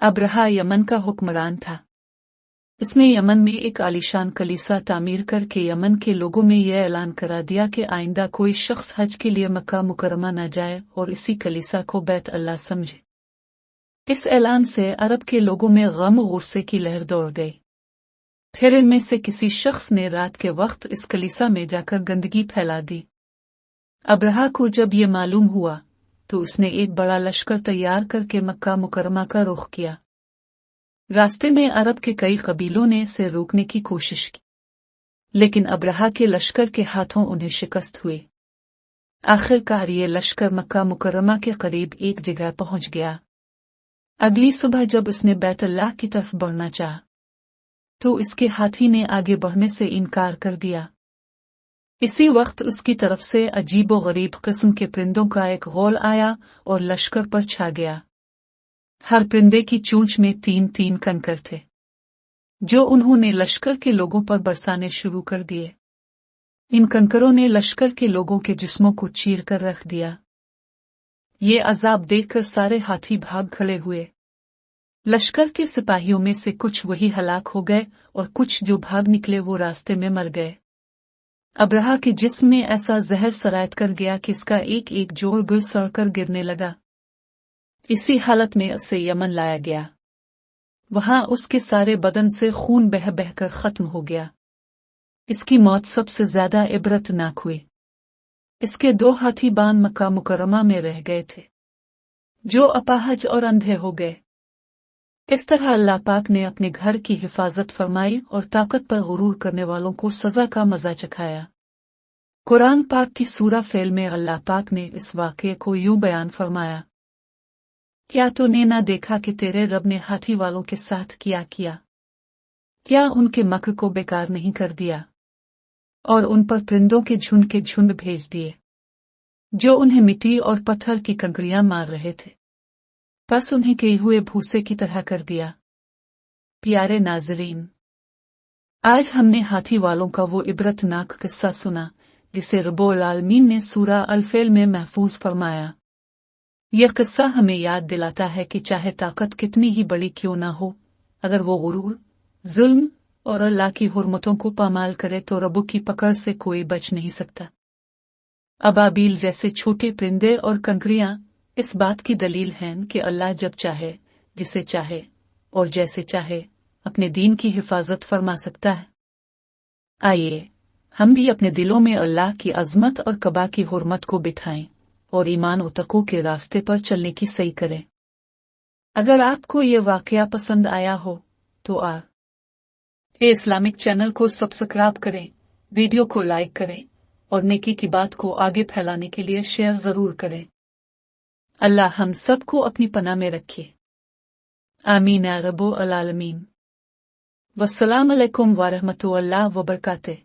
अब्रहा Yemen का हुक्मरान था। इसने यमन में एक आलीशान कलीसा तामीर करके यमन के लोगों में यह ऐलान करा दिया कि आइंदा कोई शख्स हज के लिए मक्का मुकरमा न जाए और इसी कलीसा को बैत अल्लाह समझे। इस ऐलान से अरब के लोगों में गम और गुस्से की लहर दौड़ गई। फिर इनमें से किसी शख्स ने रात के वक्त इस कलीसा में जाकर गंदगी फैला दी। अब्रहा को जब ये मालूम हुआ तो उसने एक बड़ा लश्कर तैयार करके मक्का मुकरमा का रुख किया। रास्ते में अरब के कई कबीलों ने इसे रोकने की कोशिश की, लेकिन अब्रहा के लश्कर के हाथों उन्हें शिकस्त हुई। आखिरकार ये लश्कर मक्का मुकरमा के करीब एक जगह पहुंच गया। अगली सुबह जब उसने बैतुल्लाह की तरफ बढ़ना चाहा तो इसके हाथी ने आगे बढ़ने से इनकार कर दिया। इसी वक्त उसकी तरफ से अजीबो गरीब किस्म के परिंदों का एक गौल आया और लश्कर पर छा गया। हर परिंदे की चोंच में 3-3 कंकर थे, जो उन्होंने लश्कर के लोगों पर बरसाने शुरू कर दिए। इन कंकरों ने लश्कर के लोगों के जिस्मों को चीर कर रख दिया। ये अजाब देखकर सारे हाथी भाग खड़े हुए। लश्कर के सिपाहियों में से कुछ वही हलाक हो गए और कुछ जो भाग निकले वो रास्ते में मर गए। अब्रहा के जिस्म में ऐसा जहर सरायत कर गया कि इसका एक एक जोड़ गुल सड़कर गिरने लगा। इसी हालत में उसे यमन लाया गया। वहां उसके सारे बदन से खून बह बहकर खत्म हो गया। इसकी मौत सबसे ज्यादा इबरतनाक हुई। इसके 2 हाथी बान मक्का मुकरमा में रह गए थे, जो अपाहज और अंधे हो गए। इस तरह अल्लाह पाक ने अपने घर की हिफाजत फरमाई और ताकत पर गुरूर करने वालों को सजा का मजा चखाया। कुरान पाक की सूरा फ़िल में अल्लाह पाक ने इस वाक़ये को यूं बयान फरमाया, क्या तूने ना देखा कि तेरे रब ने हाथी वालों के साथ क्या किया? क्या उनके मक्र को बेकार नहीं कर दिया और उन पर परिंदों के झुंड भेज दिए, जो उन्हें मिट्टी और पत्थर की कंकड़ियां मार रहे थे, बस उन्हें के हुए भूसे की तरह कर दिया। प्यारे नाज़रीन, आज हमने हाथी वालों का वो इबरतनाक किस्सा सुना जिसे रब्बुल आलमीन ने सूरा अल-फ़िल में महफूज फरमाया। यह किस्सा हमें याद दिलाता है कि चाहे ताकत कितनी ही बड़ी क्यों ना हो, अगर वो गुरूर, जुल्म और अल्लाह की हुर्मतों को पामाल करे तो रब्बु की पकड़ से कोई बच नहीं सकता। अबाबील जैसे छोटे परिंदे और कंकड़ियां इस बात की दलील हैं कि अल्लाह जब चाहे, जिसे चाहे और जैसे चाहे अपने दीन की हिफाजत फरमा सकता है। आइए हम भी अपने दिलों में अल्लाह की अज़मत और कबा की हुर्मत को बिठाएं और ईमान और तक़वा के रास्ते पर चलने की सही करें। अगर आपको ये वाक़या पसंद आया हो तो इस्लामिक चैनल को सब्सक्राइब करें, वीडियो को लाइक करें और नेकी की बात को आगे फैलाने के लिए शेयर ज़रूर करें। अल्लाह हम सबको अपनी पनाह में रखे। आमीन या रब्बुल आलमीन। वस्सलाम अलैकुम व रहमतुल्लाह व बरकातुहू।